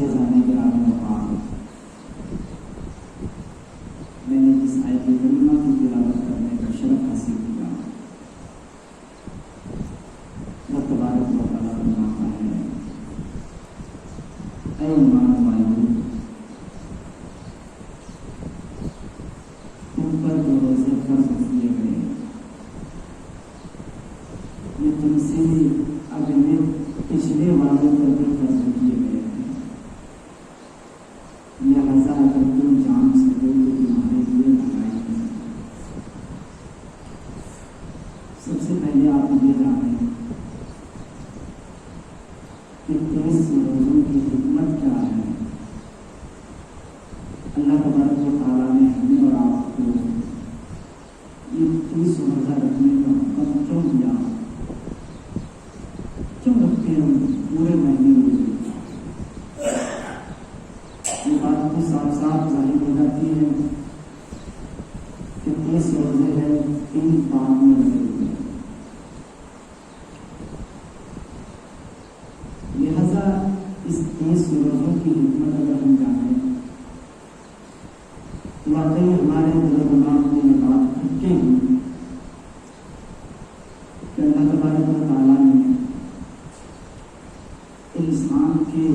عزیزان کرام وقار، میں نے جس آیت کریمہ کی تلاوت کرنے کا شرف حاصل کیا، وہ تبارک و تعالیٰ فرماتا ہے: اے ایمان والو، تم پر جو روزے فرض کیے گئے یہ تم سے اگلے پچھلے والوں پر بھی فرض کیے گئے ہیں، لہذا اگر تم جان سکو تو تمہارے لیے بھلائی ہے۔ سب سے پہلے آپ یہ جانیں کہ 30 روزوں کی حکمت کیا ہے۔ اللہ تبارک و تعالیٰ نے ہمیں اور آپ کو یہ 30 روزہ رکھنے کا حکم کیوں دیا؟ کیوں رکھتے ہم پورے مہینے میں؟ یہ بات تو صاف صاف ظاہر ہو جاتی ہے کہ 30 روزے ہیں 3 بات میں لگے ہوئے، لہذا اس 30 روزوں کی حکمت اگر ہم جانیں تو واقعی ہمارے دل و دماغ میں یہ بات پھٹکے گی کہ اللہ تبارک و تعالیٰ نے انسان کے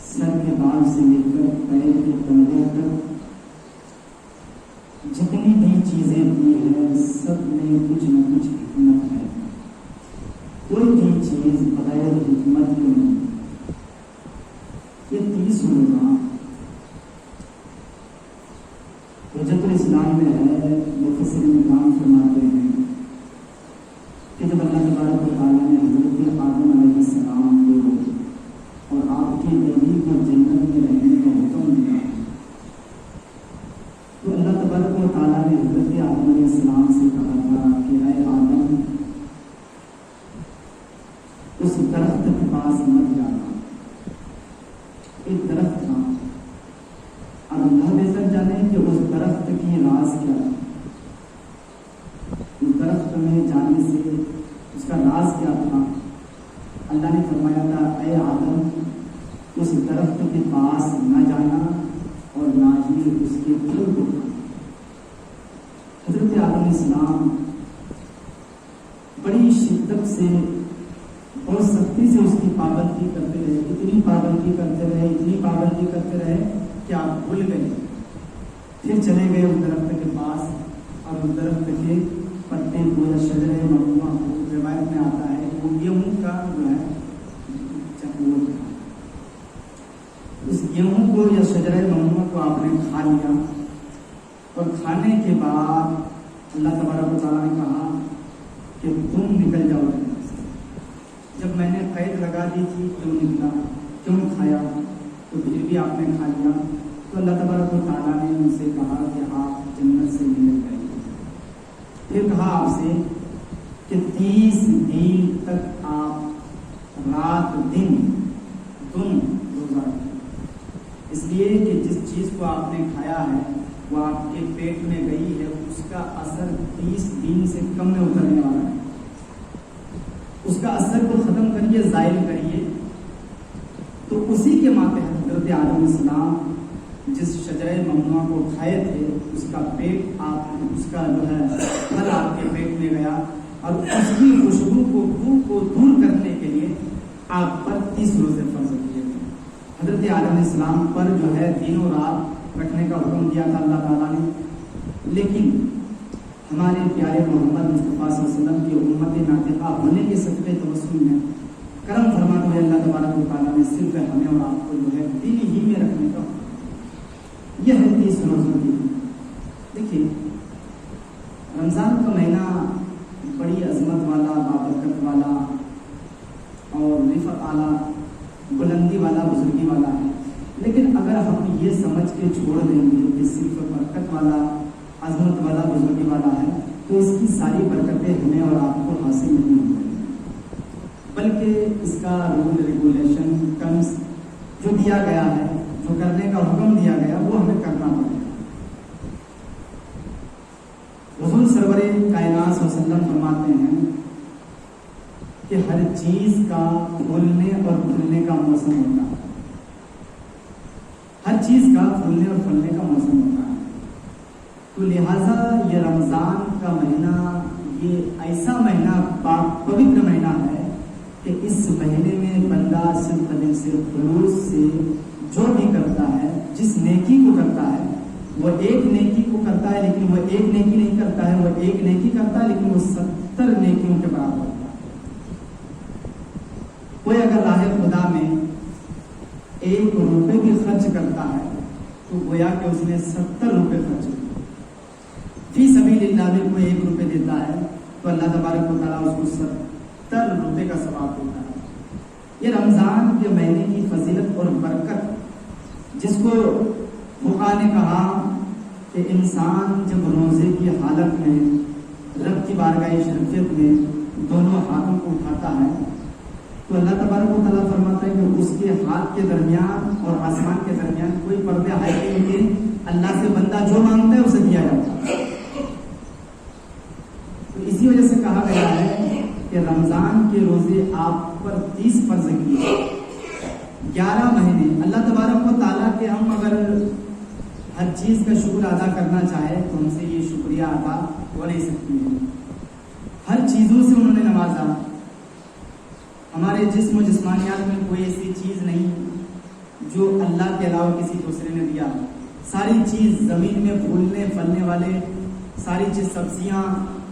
سر کے بال سے لے کر پیر کے تلوے تک جتنی بھی چیزیں دی ہیں سب میں کچھ نہ کچھ حکمت ہے، کوئی بھی چیز بغیر حکمت کے نہیں۔ یہ 30 روزہ حجت الاسلام میں ہے، مفسرین کرام فرماتے ہیں کہ جب اللہ تبارک و تعالیٰ نے حضرت آدم علیہ السلام کو اور آپ کی بیوی کو جنت میں رہنے کا حکم دیا تو اللہ تبارک و تعالیٰ نے حضرت آدم علیہ السلام سے کہا تھا کہ اے آدم، اس درخت کے پاس مت جانا۔ ایک درخت تھا، اب اللہ بہتر جانے کہ اس درخت کی راز کیا ہے، اس درخت میں جانے سے اس کا راز کیا تھا۔ اللہ نے فرمایا تھا اے آدم، اس درخت کے پاس نہ جانا اور نہ ہی اس کے پھل کو کھانا۔ حضرت آدم علیہ السلام بڑی شدت سے اور سختی سے اس کی پابندی کرتے رہے، اتنی پابندی کرتے رہے، اتنی پابندی کرتے رہے کہ آپ بھول گئے۔ پھر چلے گئے اس درخت کے پاس اور اس درخت کے پتے کو یا شجرے ممنوع کو، روایت میں آتا ہے وہ گیہوں کا جو ہے چکور تھا، اس گیہوں کو یا شجرے ممنوع کو آپ نے کھا لیا، اور کھانے کے بعد اللہ تبارک و تعالیٰ نے کہا کہ تم نکل جاؤ جنت سے۔ جب میں نے قید لگا دی تھی کیوں نکلا، کیوں کھایا، تو پھر بھی آپ نے کھا لیا، تو اللہ تبارک و تعالیٰ نے ان سے کہا کہ آپ جنت سے نکل جائیے۔ پھر کہا آپ سے کہ 30 دن تک آپ رات دن دن روزہ رکھیں، اس لیے کہ جس چیز کو آپ نے کھایا ہے وہ آپ کے پیٹ میں گئی ہے، اس کا اثر 30 دن سے کم میں اترنے والا ہے، اس کا اثر کو ختم کریے، زائل کریے۔ تو اسی کے ماتحت حضرت آدم علیہ السلام جس شجرہ ممنوع کو کھائے تھے اس کا پیٹ اس کا جو ہے پھل آپ کے پیٹ میں گیا، اور اس کی خوشبو کو بو کو دور کرنے کے لیے آپ پر 30 روزے فرض کیے تھے۔ حضرت آدم علیہ السلام پر جو ہے دن و رات رکھنے کا حکم دیا تھا اللہ تعالیٰ نے، لیکن ہمارے پیارے محمد مصطفیٰ صلی اللہ علیہ وسلم کی امت ناطقہ ہونے کے صدقے توسل میں کرم فرماتے ہوئے اللہ تبارک و تعالیٰ نے صرف ہمیں اور آپ کو جو ہے دن ہی میں رکھنے کا حکم، یہ ہے 30 روزوں کی۔ دیکھیے رمضان کا مہینہ بڑی عظمت والا، بابرکت والا اور رفعت اعلیٰ، بلندی والا، بزرگی والا ہے، لیکن اگر ہم یہ سمجھ کے چھوڑ دیں گے کہ صرف برکت والا، عظمت والا، بزرگی والا ہے تو اس کی ساری برکتیں ہمیں اور آپ کو حاصل نہیں ہوں گی، بلکہ اس کا رول ریگولیشن ٹرمز جو دیا گیا ہے، جو کرنے کا حکم دیا گیا وہ ہمیں کرنا پڑے گا۔ حضور سرور کائنات صلی اللہ علیہ وسلم فرماتے ہیں کہ ہر چیز کا پھولنے اور کھلنے کا موسم ہوتا ہے۔ ہر چیز کا پھولنے اور پھلنے کا موسم ہوتا ہے. تو لہٰذا یہ رمضان کا مہینہ یہ ایسا مہینہ پوتر مہینہ ہے کہ اس مہینے میں بندہ صرف دل سے خلوص سے جو بھی کرتا ہے، جس نیکی کو کرتا ہے، وہ ایک نیکی کو کرتا ہے لیکن وہ ایک نیکی نہیں کرتا ہے، وہ ایک نیکی کرتا ہے لیکن وہ 70 نیکیوں کے برابر ہوتا ہے. کوئی اگر راہ خدا میں 1 روپے بھی خرچ کرتا ہے تو گویا کہ اس نے 70 روپے خرچ کیے. فی سبیل اللہ میں کوئی 1 روپے دیتا ہے تو اللہ تبارک و تعالیٰ اس کو 70 روپے کا ثواب دیتا ہے. یہ رمضان کے مہینے کی فضیلت اور برکت، جس کو فقہا نے کہا کہ انسان جب روزے کی حالت میں رب کی بارگاہ شرفیت میں دونوں ہاتھوں کو اٹھاتا ہے تو اللہ تبارک و تعالیٰ فرماتا ہے کہ اس کے ہاتھ کے درمیان اور آسمان کے درمیان کوئی پردے ہے نہیں کہ اللہ سے بندہ جو مانگتا ہے اسے دیا جاتا ہے. تو اسی وجہ سے کہا گیا ہے کہ رمضان کے روزے آپ پر 30 فرض کیے. 11 مہینے اللہ تبارک و تعالیٰ کے ہم اگر ہر چیز کا شکر ادا کرنا چاہے تو ہم سے یہ شکریہ ادا ہو نہیں سکتی ہے. ہر چیزوں سے انہوں نے نوازا. ہمارے جسم و جسمانیات میں کوئی ایسی چیز نہیں جو اللہ کے علاوہ کسی دوسرے نے دیا. ساری چیز زمین میں پھولنے پھلنے والے، ساری چیز سبزیاں،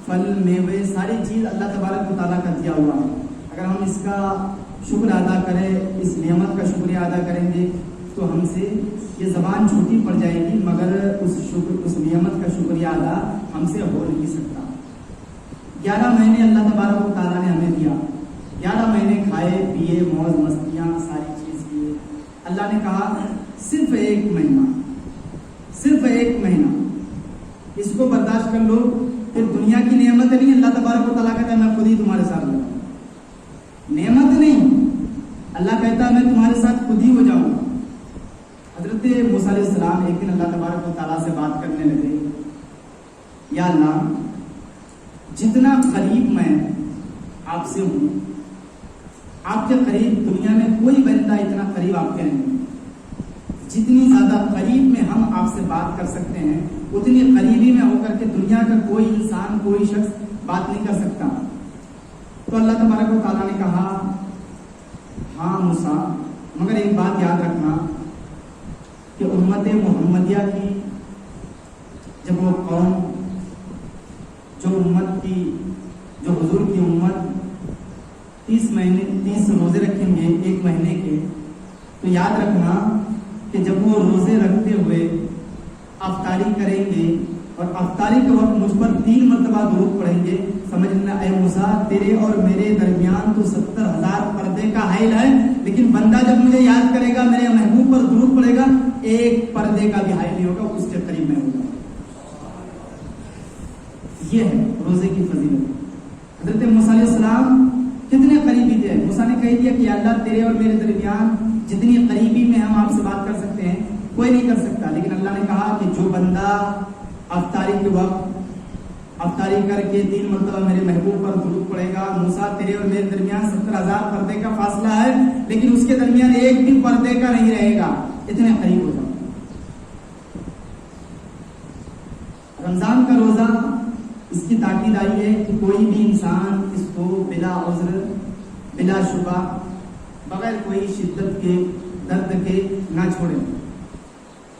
پھل، میوے، ساری چیز اللہ تبارک و تعالیٰ کا دیا ہوا ہے. اگر ہم اس کا شکر ادا کریں، اس نعمت کا شکریہ ادا کریں گے تو ہم سے یہ زبان چھوٹی پڑ جائے گی، مگر اس نعمت کا شکریہ ادا ہم سے ہو نہیں سکتا. 11 مہینے اللہ تبارک و تعالیٰ نے ہمیں دیا. 11 مہینے کھائے پیے، موج مستیاں، ساری چیز کیے. اللہ نے کہا صرف ایک مہینہ اس کو برداشت کر لو. پھر دنیا کی نعمت نہیں، اللہ تبارک و تعالیٰ کہتا ہے میں خود ہی تمہارے ساتھ ہوں. نعمت نہیں، اللہ کہتا ہے میں تمہارے ساتھ خود ہی ہو جاؤں گا. حضرت موسیٰ علیہ السلام ایک دن اللہ تبارک و تعالیٰ سے بات کرنے لگے، یا اللہ جتنا قریب میں آپ سے ہوں، آپ کے قریب دنیا میں کوئی بندہ اتنا قریب آپ کے نہیں. جتنی زیادہ قریب میں ہم آپ سے بات کر سکتے ہیں اتنی قریبی میں ہو کر کے دنیا کا کوئی انسان، کوئی شخص بات نہیں کر سکتا. تو اللہ تبارک و تعالیٰ نے کہا ہاں موسیٰ، مگر ایک بات یاد رکھنا کہ امت محمدیہ کی جب وہ قوم، جو حضور کی امت 30 روزے رکھیں گے 1 مہینے کے، تو یاد رکھنا کہ جب وہ روزے رکھتے ہوئے افطاری کریں گے اور افطاری کے وقت مجھ پر 3 مرتبہ درود پڑھیں گے، سمجھنا اے موسیٰ تیرے اور میرے درمیان تو 70,000 پردے کا حائل ہے، لیکن بندہ جب مجھے یاد کرے گا، میرے محبوب پر درود پڑے گا، ایک پردے کا بھی حائل نہیں ہوگا، اس کے قریب میں ہوگا. یہ ہے روزے کی فضیلت. حضرت موسیٰ علیہ السلام کتنے قریبی تھے. موسیٰ نے کہہ دیا کہ اللہ تیرے اور میرے درمیان جتنی قریبی میں ہم آپ سے بات کر سکتے ہیں کوئی نہیں کر سکتا. لیکن اللہ نے کہا کہ جو بندہ افطاری کے وقت افطاری کر کے 3 مرتبہ میرے محبوب پر درود پڑے گا، موسیٰ تیرے اور میرے درمیان 70,000 پردے کا فاصلہ ہے لیکن اس کے درمیان ایک بھی پردے کا نہیں رہے گا، اتنے قریب ہو جاؤ. رمضان کا روزہ اس کی تاکید آئی ہے کہ کوئی بھی انسان اس کو بلا عذر، بلا شبہ، بغیر کوئی شدت کے، درد کے نہ چھوڑے.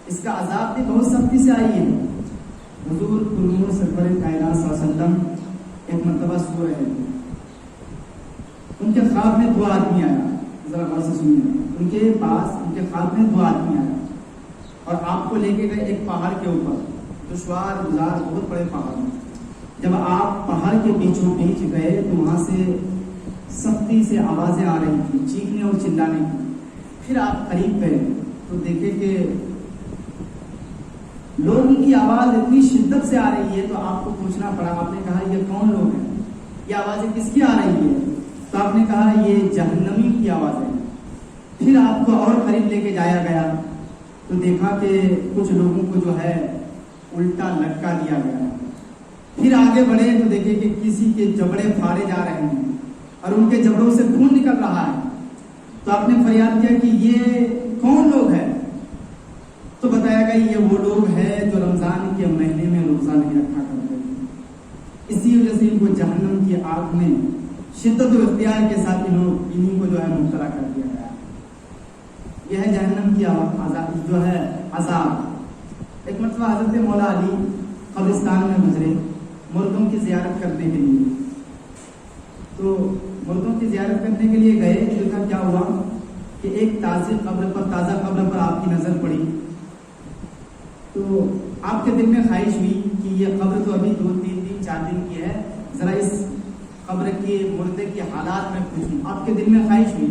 اس کا عذاب بھی بہت سختی سے آئی ہے. حضور پرنور سرور کائنات صلی اللہ علیہ وسلم ایک مرتبہ سو رہے تھے. ان کے خواب میں 2 آدمی آیا. ذرا غور سے سنیے. ان کے پاس ان کے خواب میں 2 آدمی آیا اور آپ کو لے کے گئے ایک پہاڑ کے اوپر، دشوار گزار بہت بڑے پہاڑ میں. جب آپ پہاڑ کے بیچوں بیچ گئے تو وہاں سے سختی سے آوازیں آ رہی تھی، چیخنے اور چلانے کی. پھر آپ قریب گئے تو دیکھے کہ لوگوں کی آواز اتنی شدت سے آ رہی ہے تو آپ کو پوچھنا پڑا. آپ نے کہا یہ کون لوگ ہیں، یہ آوازیں کس کی آ رہی ہے؟ تو آپ نے کہا یہ جہنمی کی آوازیں. پھر آپ کو اور قریب لے کے جایا گیا تو دیکھا کہ کچھ لوگوں کو جو ہے الٹا لٹکا دیا گیا. پھر آگے بڑھے تو دیکھے کہ کسی کے جبڑے پھاڑے جا رہے ہیں اور ان کے جبڑوں سے خون نکل رہا ہے. تو آپ نے فریاد کیا کہ یہ کون لوگ ہیں؟ تو بتایا گیا یہ وہ لوگ ہیں جو رمضان کے مہینے میں روزہ نہیں رکھا کرتے تھے، اسی وجہ سے ان کو جہنم کی آگ میں شدت و اختیار کے ساتھ انہیں کو جو ہے مبتلا کر دیا گیا۔ یہ ہے جہنم کی عذاب جو ہے عذاب۔ ایک مرتبہ حضرت مولا علی قبرستان میں گزرے مردوں کی زیارت کرنے کے لیے، تو مردوں کی زیارت کرنے کے لیے گئے، دیکھا کیا ہوا کہ ایک تازہ قبر پر آپ کی نظر پڑی، تو آپ کے دل میں خواہش ہوئی کہ یہ قبر تو ابھی 2 3 دن 4 دن کی ہے، ذرا اس قبر کے مردے کی حالات میں پوچھوں، آپ کے دل میں خواہش ہوئی،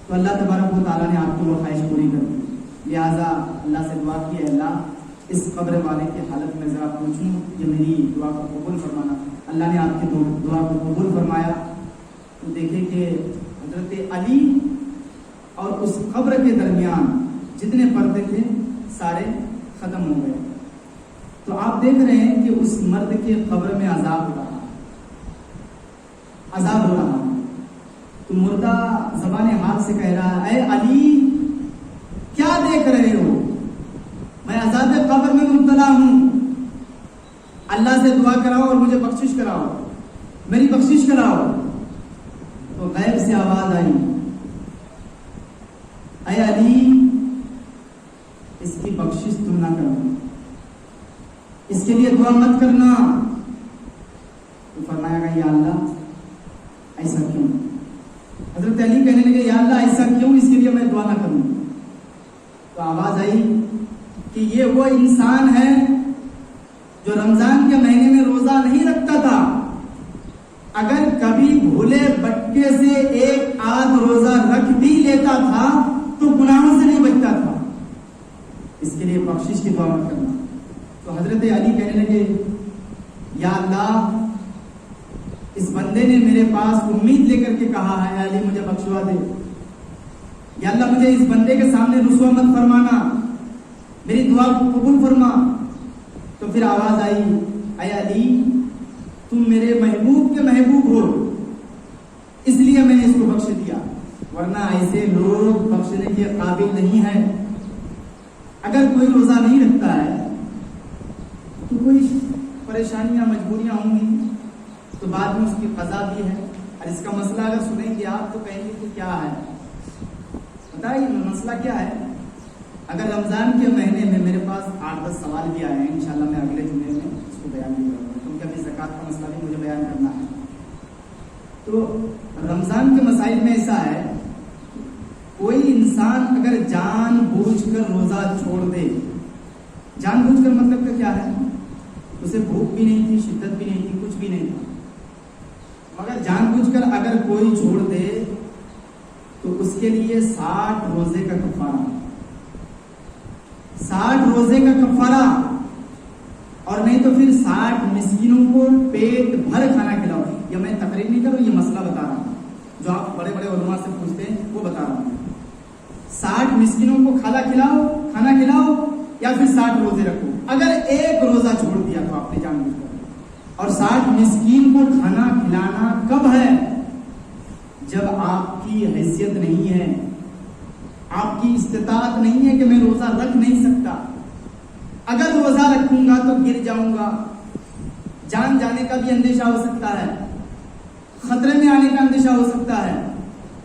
تو اللہ تبارک و تعالیٰ نے آپ کی وہ خواہش پوری کر دی۔ لہٰذا اللہ سے دعا کی، اے اللہ اس قبر والے کی حالت میں ذرا پوچھوں، یہ میری دعا کو قبول فرمانا۔ اللہ نے آپ کی دعا کو قبول فرمایا۔ تو دیکھیں کہ حضرت علی اور اس قبر کے درمیان جتنے پردے تھے سارے ختم ہو گئے۔ تو آپ دیکھ رہے ہیں کہ اس مرد کے قبر میں عذاب ہو رہا، عذاب ہو رہا۔ تو مردہ زبان حال سے کہہ رہا ہے، اے علی کیا دیکھ رہے ہو؟ میں عذاب قبر میں مبتلا ہوں، اللہ سے دعا کراؤ اور مجھے بخشش کراؤ، میری بخشش کراؤ۔ تو غیب سے آواز آئی، اے علی اس کی بخشش تم نہ کرنا، اس کے لیے دعا مت کرنا۔ تو فرمایا گیا، یا اللہ ایسا کیوں؟ حضرت علی کہنے لگے، یا اللہ ایسا کیوں، اس کے لیے میں دعا نہ کروں؟ تو آواز آئی کہ یہ وہ انسان ہے جو رمضان کے مہینے میں روزہ نہیں رکھتا تھا، اگر کبھی بھولے بٹکے سے ایک آدھ روزہ رکھ بھی لیتا تھا تو گناہوں سے نہیں بچتا تھا، اس کے لیے بخشش کی دعا مت کرنا۔ تو حضرت علی کہنے لگے، یا اللہ اس بندے نے میرے پاس امید لے کر کے کہا ہے، اے علی مجھے بخشوا دے، یا اللہ مجھے اس بندے کے سامنے رسوا مت فرمانا، میری دعا کو قبول فرما۔ تو پھر آواز آئی، اے علی تم میرے محبوب کے محبوب ہو، اس لیے میں نے اس کو بخش دیا، ورنہ ایسے لوگ بخشنے کے قابل نہیں ہیں۔ اگر کوئی روزہ نہیں رکھتا ہے تو کوئی پریشانیاں مجبوریاں ہوں گی، تو بعد میں اس کی قضا بھی ہے، اور اس کا مسئلہ اگر سنیں گے آپ تو کہیں گے کہ کیا ہے، بتائیے مسئلہ کیا ہے؟ اگر رمضان کے مہینے میں میرے پاس 8-10 سوال بھی آئے ہیں، انشاءاللہ میں اگلے جمعے میں اس کو بیان بھی کروں گا، کیونکہ ابھی زکوٰۃ کا مسئلہ بھی مجھے بیان کرنا ہے۔ تو رمضان کے مسائل میں ایسا ہے، کوئی انسان اگر جان بوجھ کر روزہ چھوڑ دے، جان بوجھ کر مطلب کہ کیا ہے، اسے بھوک بھی نہیں تھی، شدت بھی نہیں تھی، کچھ بھی نہیں تھا، مگر جان بوجھ کر اگر کوئی چھوڑ دے تو اس کے لیے 60 روزے کا کفارہ، 60 روزے کا کفارہ، اور نہیں تو پھر 60 مسکینوں کو پیٹ بھر کھانا کھلاؤ۔ یا میں تقریر نہیں کر رہا ہوں، یہ مسئلہ بتا رہا ہوں، جو آپ بڑے بڑے علماء سے پوچھتے ہیں وہ بتا رہا ہوں۔ 60 مسکینوں کو کھانا کھلاؤ یا پھر 60 روزے رکھو۔ اگر ایک روزہ چھوڑ دیا تو آپ نے جان بوجھ کر، اور 60 مسکین کو کھانا کھلانا کب ہے؟ جب آپ کی حیثیت نہیں ہے، آپ کی استطاعت نہیں ہے کہ میں روزہ رکھ نہیں سکتا، اگر روزہ رکھوں گا تو گر جاؤں گا، جان جانے کا بھی اندیشہ ہو سکتا ہے، خطرے میں آنے کا اندیشہ ہو سکتا ہے،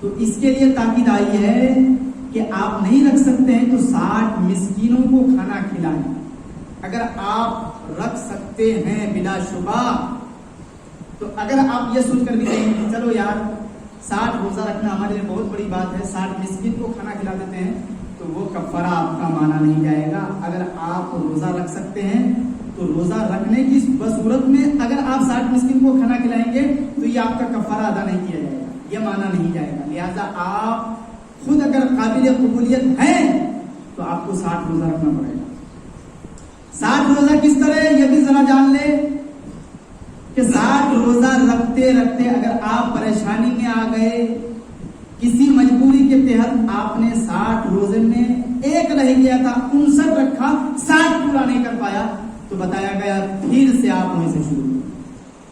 تو اس کے لیے تاکید آئی ہے کہ آپ نہیں رکھ سکتے ہیں تو 60 مسکینوں کو کھانا کھلائیں۔ اگر آپ رکھ سکتے ہیں بلا شبہ، تو اگر آپ یہ سوچ کر بھی کہیں کہ چلو یار 60 روزہ رکھنا ہمارے لیے بہت بڑی بات ہے، 60 مسکین کو کھانا کھلا دیتے ہیں، تو وہ کفارہ آپ کا مانا نہیں جائے گا۔ اگر آپ روزہ رکھ سکتے ہیں تو روزہ رکھنے کی صورت میں اگر آپ 60 مسکین کو کھانا کھلائیں گے تو یہ آپ کا کفارہ ادا نہیں کیا جائے گا، یہ مانا نہیں جائے گا۔ لہذا آپ خود اگر قابل قبولیت ہیں تو آپ کو 60 روزہ رکھنا پڑے گا۔ 60 روزہ کس طرح، یہ بھی ذرا جان لیں کہ 60 روزہ رکھتے رکھتے اگر آپ پریشانی میں آ گئے، کسی مجبوری کے تحت آپ نے 60 روزے میں ایک رہ گیا تھا، 59 رکھا، 60 پورا نہیں کر پایا، تو بتایا گیا پھر سے آپ وہیں سے شروع،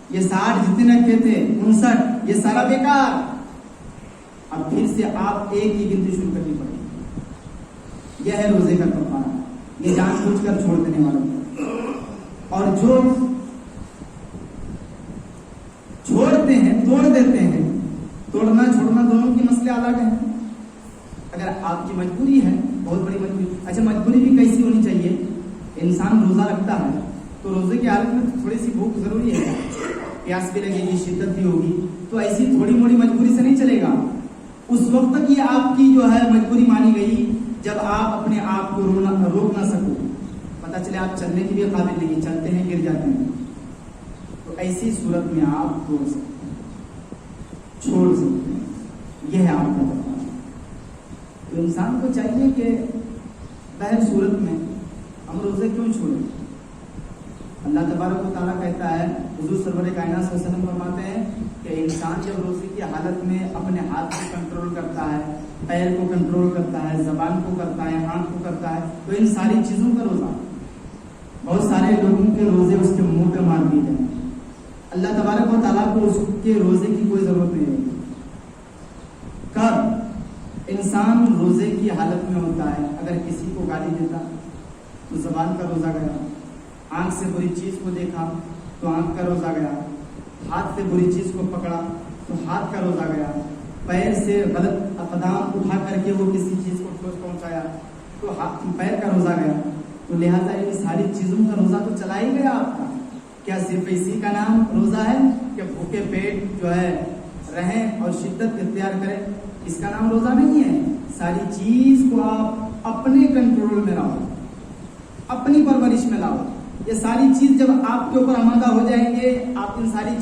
یہ 60 جتنے رکھے تھے 59 یہ سارا بیکار، اب پھر سے آپ ایک ہی گنتی شروع کرنی پڑے گی۔ یہ ہے روزے کا کفارہ۔ یہ جان بوجھ کر چھوڑ دینے والوں کو، اور جو چھوڑتے ہیں توڑ دیتے ہیں، توڑنا چھوڑنا دونوں کے مسئلے الگ ہیں۔ اگر آپ کی مجبوری ہے، بہت بڑی مجبوری، اچھا مجبوری بھی کیسی ہونی چاہیے؟ انسان روزہ رکھتا ہے تو روزے کی حالت میں تھوڑی سی بھوک ضروری ہے، پیاس بھی لگے گی، شدت بھی ہوگی، تو ایسی تھوڑی موڑی مجبوری سے نہیں چلے گا۔ اس وقت تک یہ آپ کی جو ہے مجبوری مانی گئی جب آپ اپنے آپ کو روک نہ سکو، پتہ چلے آپ چلنے کے لیے قابل نہیں، چلتے ہیں گر جاتے ہیں، تو ایسی صورت میں آپ توڑ سکتے ہیں، چھوڑ سکتے ہیں، یہ ہے آپ کا طریقہ۔ تو انسان کو چاہیے کہ بہر صورت میں ہم روزے کیوں چھوڑیں؟ اللہ تبارک و تعالیٰ کہتا ہے، حضور سرور کائنات صلی اللہ علیہ وسلم فرماتے ہیں کہ انسان جب روزے کی حالت میں اپنے ہاتھ کو کنٹرول کرتا ہے، پیر کو کنٹرول کرتا ہے، زبان کو کرتا ہے، آنکھ کو کرتا ہے، تو ان ساری چیزوں کا روزہ، بہت سارے لوگوں کے روزے اس کے منہ پہ مار دیے جائیں، اللہ تبارک و تعالیٰ کو اس کے روزے کی کوئی ضرورت نہیں ہوتی۔ کب انسان روزے کی حالت میں ہوتا ہے، اگر کسی کو گالی دیتا تو زبان کا روزہ گیا، آنکھ سے بری چیز کو دیکھا تو آنکھ کا روزہ گیا، ہاتھ سے بری چیز کو پکڑا تو ہاتھ کا روزہ گیا، پیر سے غلط اقدام اٹھا کر کے وہ کسی چیز کو ٹھوس پہنچایا تو پیر کا روزہ گیا۔ تو لہٰذا ان ساری چیزوں کا روزہ تو چلا ہی گیا آپ کا۔ کیا صرف اسی کا نام روزہ ہے کہ بھوکے پیٹ جو ہے رہیں اور شدت اختیار کریں؟ اس کا نام روزہ نہیں ہے۔ ساری چیز کو آپ اپنے کنٹرول میں لاؤ، اپنی پرورش میں لاؤ۔ یہ ساری چیز جب آپ کے اوپر آمادہ ہو جائیں گے، آپ ان ساری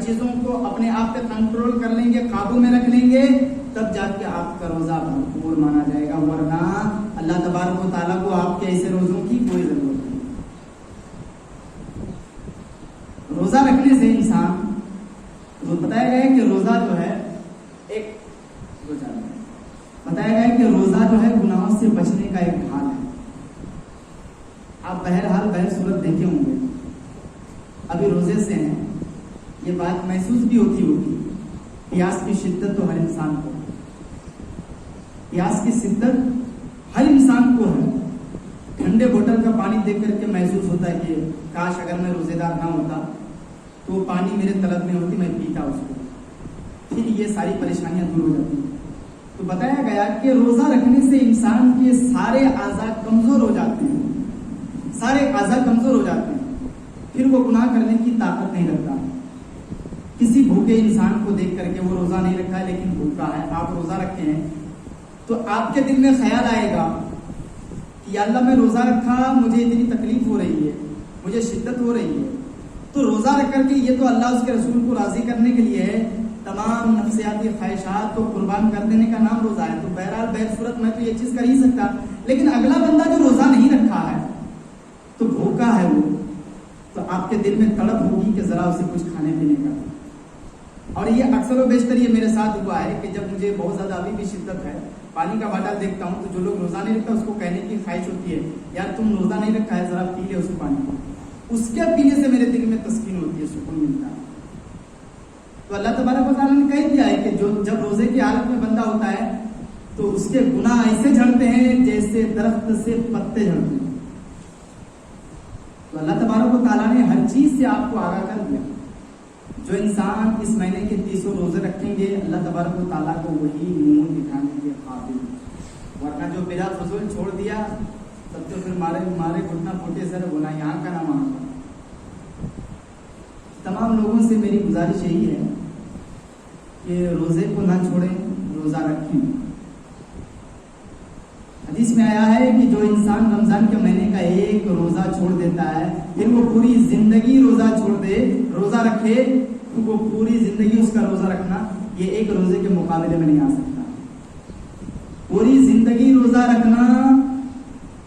چیزوں کو اپنے آپ پہ کنٹرول کر لیں گے، قابو میں رکھ لیں گے، تب جا کے آپ کا روزہ بھرپور مانا جائے گا، ورنہ اللہ تبارک و تعالیٰ کو آپ کے ایسے روزوں کی کوئی ضرورت نہیں۔ روزہ رکھنے سے انسان بتایا گیا ہے کہ روزہ جو ہے بتایا گیا کہ روزہ جو ہے گناہوں سے بچنے کا ایک ڈھال ہے۔ آپ بہرحال بہر صورت دیکھے ہوں گے، ابھی روزے سے ہیں، یہ بات محسوس بھی ہوتی ہوگی، پیاس کی شدت تو ہر انسان کو، پیاس کی شدت ہر انسان کو ہے۔ ٹھنڈے بوتل کا پانی دیکھ کر کے محسوس ہوتا ہے کہ کاش اگر میں روزے دار نہ ہوتا تو وہ پانی میرے طلب میں ہوتی، میں پیتا اس کو، پھر یہ ساری پریشانیاں دور ہو جاتی۔ تو بتایا گیا کہ روزہ رکھنے سے انسان کے سارے اعضاء کمزور ہو جاتے ہیں، سارے اعضاء کمزور ہو جاتے ہیں، پھر وہ گناہ کرنے کی طاقت نہیں رکھتا۔ کسی بھوکے انسان کو دیکھ کر کے، وہ روزہ نہیں رکھا ہے لیکن بھوکا ہے، آپ روزہ رکھے ہیں، تو آپ کے دل میں خیال آئے گا کہ یا اللہ میں روزہ رکھا، مجھے اتنی تکلیف ہو رہی ہے، مجھے شدت ہو رہی ہے، تو روزہ رکھ کر کے یہ تو اللہ اس کے رسول کو راضی کرنے کے لیے ہے، تمام نفسیاتی خواہشات کو قربان کر دینے کا نام روزہ ہے۔ تو بہرحال بہر صورت میں تو یہ چیز کر ہی سکتا، لیکن اگلا بندہ جو روزہ نہیں رکھا ہے تو بھوکا ہے وہ، تو آپ کے دل میں تڑپ ہوگی کہ ذرا اسے کچھ کھانے پینے کا۔ اور یہ اکثر و بیشتر یہ میرے ساتھ ہوا ہے کہ جب مجھے بہت زیادہ ابھی بھی شدت ہے، پانی کا باٹل دیکھتا ہوں تو جو لوگ روزہ نہیں رکھتا اس کو کہنے کی خواہش ہوتی ہے، یار تم روزہ نہیں رکھا ہے، ذرا پی لے اس پانی کو، اس کے پینے سے میرے دل میں تسکین ہوتی ہے، سکون ملتا ہے۔ تو اللہ تبارک و تعالیٰ نے کہہ دیا ہے کہ جب روزے کی حالت میں بندہ ہوتا ہے تو اس کے گناہ ایسے جھڑتے ہیں جیسے درخت سے پتے جھڑتے ہیں۔ تو اللہ تبارک و تعالیٰ نے ہر چیز سے آپ کو آگاہ کر دیا۔ جو انسان اس مہینے کے 30 روزے رکھیں گے، اللہ تبارک و تعالیٰ کو وہی منہ دکھانے کے قابل، ورنہ جو بلا فضول چھوڑ دیا تب تو پھر مارے گھٹنا پھوٹے سر بولا یہاں کا نام آتا۔ تمام لوگوں سے میری گزارش یہی ہے کہ روزے کو نہ چھوڑیں، روزہ رکھیں۔ حدیث میں آیا ہے کہ جو انسان رمضان کے مہینے کا ایک روزہ چھوڑ دیتا ہے، پھر وہ پوری زندگی روزہ چھوڑ دے، روزہ رکھے، تو وہ پوری زندگی اس کا روزہ رکھنا یہ ایک روزے کے مقابلے میں نہیں آ سکتا۔ پوری زندگی روزہ رکھنا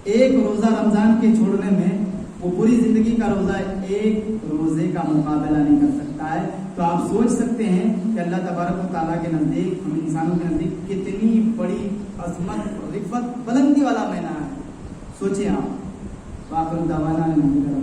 ایک روزہ رمضان کے چھوڑنے میں، وہ پوری زندگی کا روزہ ایک روزے کا مقابلہ نہیں کر سکتا ہے۔ تو آپ سوچ سکتے ہیں کہ اللہ تبارک و تعالیٰ کے نزدیک، ہم انسانوں کے نزدیک کتنی بڑی عظمت، رفت، بلندی والا مہینہ ہے، سوچیں آپ۔ وآخر دعوانا الحمدللہ۔